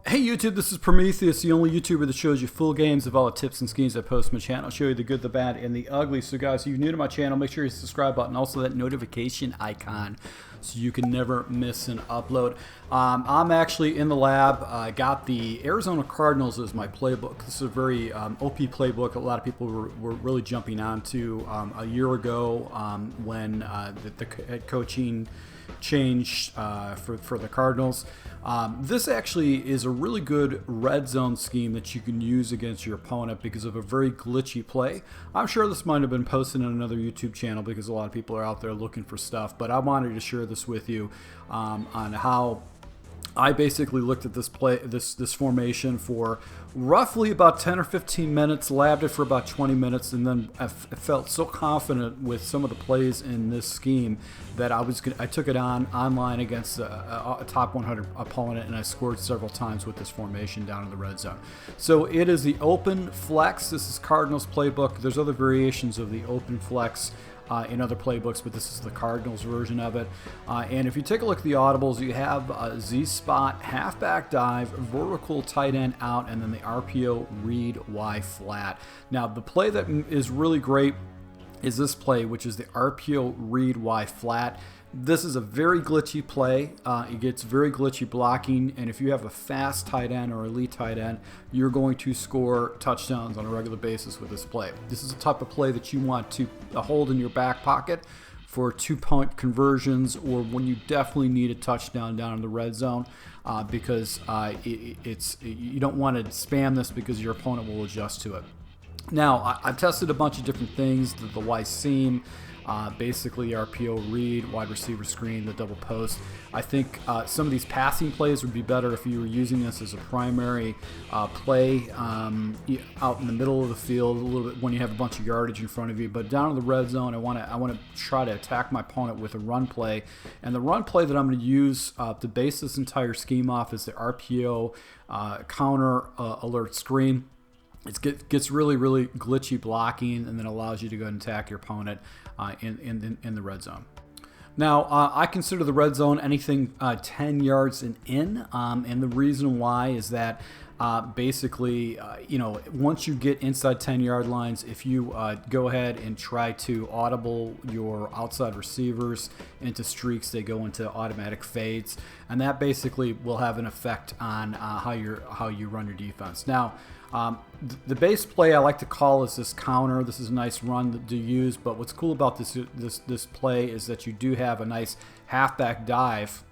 Hey YouTube, this is Prometheus, the only YouTuber that shows you full games of all the tips and schemes I post on my channel. I'll show you the good, the bad, and the ugly. So guys, if you're new to my channel, make sure you hit the subscribe button, also that notification icon so you can never miss an upload. I'm actually in the lab. I got the Arizona Cardinals as my playbook. This is a very OP playbook. A lot of people were really jumping onto a year ago when the head coaching changed for the Cardinals. This actually is a really good red zone scheme that you can use against your opponent because of a very glitchy play. I'm sure this might have been posted on another YouTube channel because a lot of people are out there looking for stuff, but I wanted to share this with you on how I basically looked at this play, this formation for roughly about 10 or 15 minutes, labbed it for about 20 minutes, and then I felt so confident with some of the plays in this scheme that I took it online against a top 100 opponent, and I scored several times with this formation down in the red zone. So it is the open flex. This is Cardinals playbook. There's other variations of the open flex in other playbooks, but this is the Cardinals version of it. And if you take a look at the audibles, you have Z-spot, halfback dive, vertical tight end out, and then the RPO read Y flat. Now, the play that is really great is this play, which is the RPO read Y flat. This is a very glitchy play. It gets very glitchy blocking, and if you have a fast tight end or elite tight end, you're going to score touchdowns on a regular basis with this play. This is the type of play that you want to hold in your back pocket for 2-point conversions, or when you definitely need a touchdown down in the red zone, because you don't want to spam this because your opponent will adjust to it. Now, I've tested a bunch of different things, the Y seam, basically RPO read, wide receiver screen, the double post. I think some of these passing plays would be better if you were using this as a primary play out in the middle of the field, a little bit when you have a bunch of yardage in front of you. But down in the red zone, I want to try to attack my opponent with a run play, and the run play that I'm going to use to base this entire scheme off is the RPO counter alert screen. It gets really, really glitchy blocking, and then allows you to go and attack your opponent in the red zone. Now, I consider the red zone anything 10 yards and in, and the reason why is that basically, once you get inside 10-yard lines, if you go ahead and try to audible your outside receivers into streaks, they go into automatic fades, and that basically will have an effect on how you run your defense. Now, the base play I like to call is this counter. This is a nice run to use, but what's cool about this play is that you do have a nice halfback dive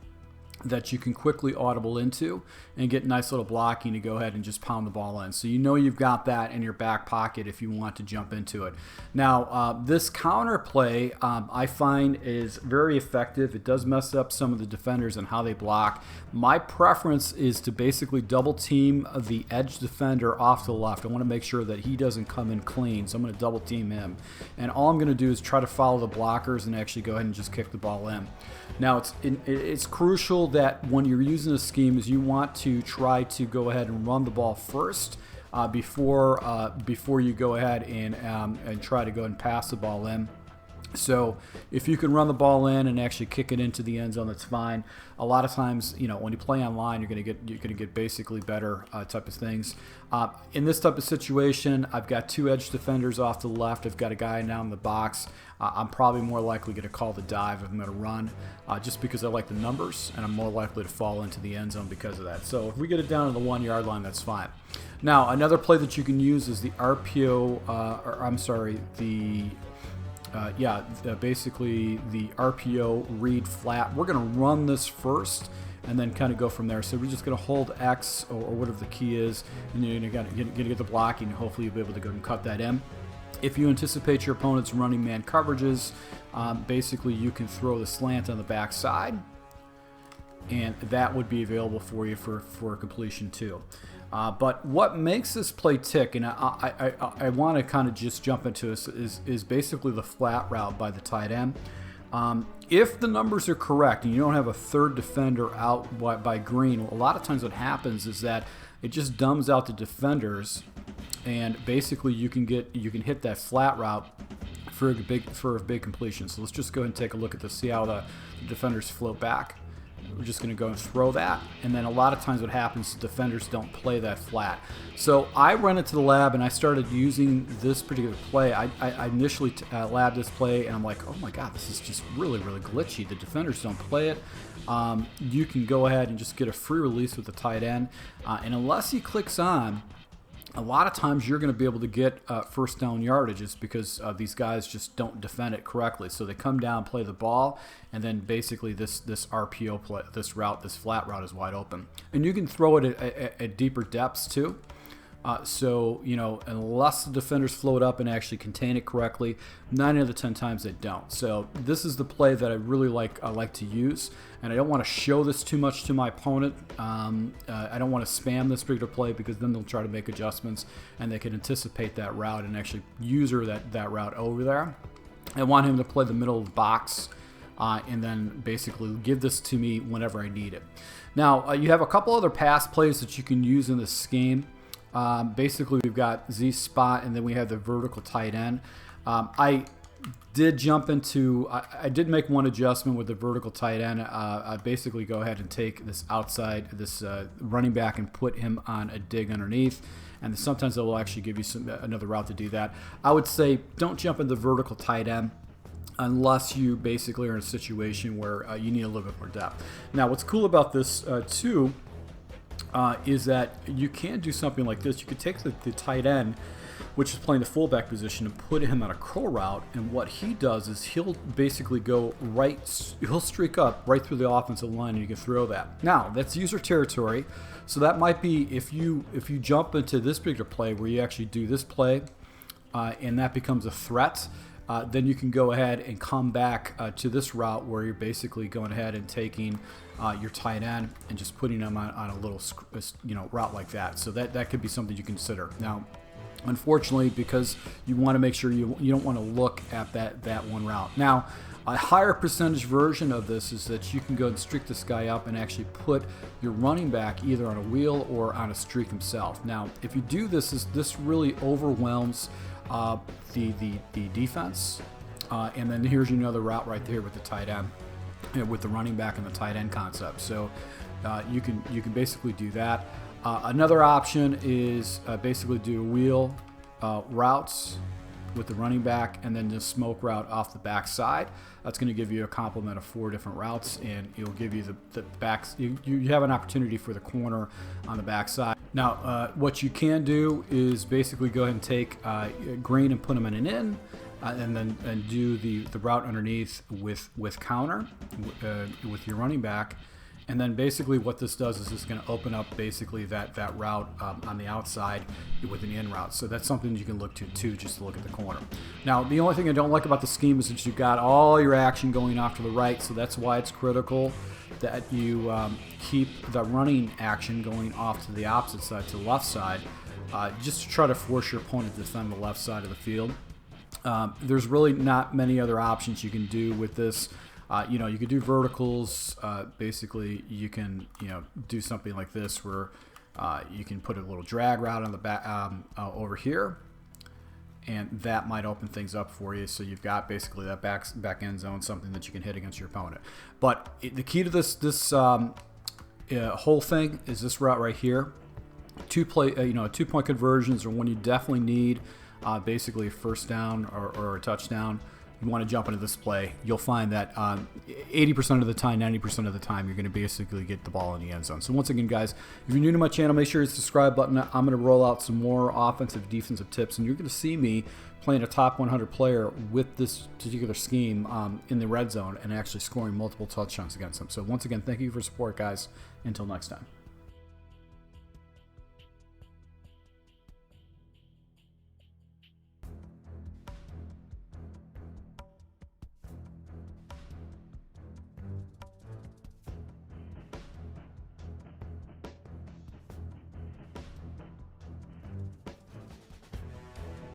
that you can quickly audible into and get nice little blocking to go ahead and just pound the ball in. So you know you've got that in your back pocket if you want to jump into it. Now, this counter play I find is very effective. It does mess up some of the defenders and how they block. My preference is to basically double team the edge defender off to the left. I want to make sure that he doesn't come in clean, so I'm going to double team him. And all I'm going to do is try to follow the blockers and actually go ahead and just kick the ball in. Now, it's crucial that when you're using this scheme is you want to try to go ahead and run the ball first before you go ahead and try to go and pass the ball in. So if you can run the ball in and actually kick it into the end zone, that's fine. A lot of times, when you play online, you're going to get basically better type of things. In this type of situation, I've got two edge defenders off to the left. I've got a guy down in the box. I'm probably more likely going to call the dive if I'm going to run, just because I like the numbers, and I'm more likely to fall into the end zone because of that. So if we get it down to the 1-yard line, that's fine. Now, another play that you can use is the basically the RPO read flat. We're going to run this first and then kind of go from there. So we're just going to hold X or whatever the key is, and then you're going to get the blocking. Hopefully you'll be able to go and cut that in. If you anticipate your opponent's running man coverages, basically you can throw the slant on the backside, and that would be available for you for completion too. But what makes this play tick, and I want to kind of just jump into this, is basically the flat route by the tight end. If the numbers are correct and you don't have a third defender out by green, a lot of times what happens is that it just dumbs out the defenders, and basically you can hit that flat route for a big completion. So let's just go ahead and take a look at this, see how the defenders float back. we're just going to go and throw that. And then a lot of times what happens is defenders don't play that flat. So I run it to the lab and I started using this particular play. I initially labbed this play and I'm like, oh my God, this is just really, really glitchy. The defenders don't play it. You can go ahead and just get a free release with the tight end. And unless he clicks on, a lot of times you're going to be able to get first down yardages because these guys just don't defend it correctly. So they come down, play the ball, and then basically this RPO play, this flat route is wide open. And you can throw it at deeper depths too. So, you know, unless the defenders float up and actually contain it correctly, 9 out of 10 times they don't. So this is the play that I really like to use, and I don't want to show this too much to my opponent. I don't want to spam this particular play because then they'll try to make adjustments and they can anticipate that route and actually user that route over there. I want him to play the middle of the box and then basically give this to me whenever I need it. Now, you have a couple other pass plays that you can use in this scheme. Basically, we've got Z spot, and then we have the vertical tight end. I did jump into, I did make one adjustment with the vertical tight end. I basically go ahead and take this outside, this running back, and put him on a dig underneath. And sometimes it will actually give you another route to do that. I would say don't jump into the vertical tight end unless you basically are in a situation where you need a little bit more depth. Now, what's cool about this too, is that you can do something like this. You could take the tight end, which is playing the fullback position, and put him on a curl route, and what he does is he'll basically go right, he'll streak up right through the offensive line and you can throw that. Now, that's user territory, so that might be if you jump into this particular play where you actually do this play and that becomes a threat, then you can go ahead and come back to this route where you're basically going ahead and taking your tight end and just putting them on a little route like that. So that could be something you consider. Now, unfortunately, because you want to make sure you don't want to look at that one route. Now, a higher percentage version of this is that you can go and streak this guy up and actually put your running back either on a wheel or on a streak himself. Now, if you do this, this really overwhelms the defense. And then here's another route right there with the tight end, with the running back and the tight end concept. So you can basically do that. Another option is basically do wheel routes with the running back and then just smoke route off the back side. That's going to give you a complement of 4 different routes, and it'll give you the backs. You have an opportunity for the corner on the back side. Now, what you can do is basically go ahead and take green and put them in an in, and do the route underneath with counter with your running back. And then basically what this does is it's going to open up basically that route on the outside with an in route. So that's something you can look to too, just to look at the corner. Now, the only thing I don't like about the scheme is that you've got all your action going off to the right, so that's why it's critical that you keep the running action going off to the opposite side, to the left side, just to try to force your opponent to defend the left side of the field. There's really not many other options you can do with this. You could do verticals. Basically, you can do something like this where you can put a little drag route on the back over here, and that might open things up for you. So you've got basically that back end zone, something that you can hit against your opponent. But the key to this whole thing is this route right here. 2-point conversions are one you definitely need. Basically, a first down or a touchdown. You want to jump into this play, you'll find that 80% of the time, 90% of the time, you're going to basically get the ball in the end zone. So once again, guys, if you're new to my channel, make sure you hit the subscribe button. I'm going to roll out some more offensive, defensive tips, and you're going to see me playing a top 100 player with this particular scheme in the red zone and actually scoring multiple touchdowns against them. So once again, thank you for support, guys. Until next time.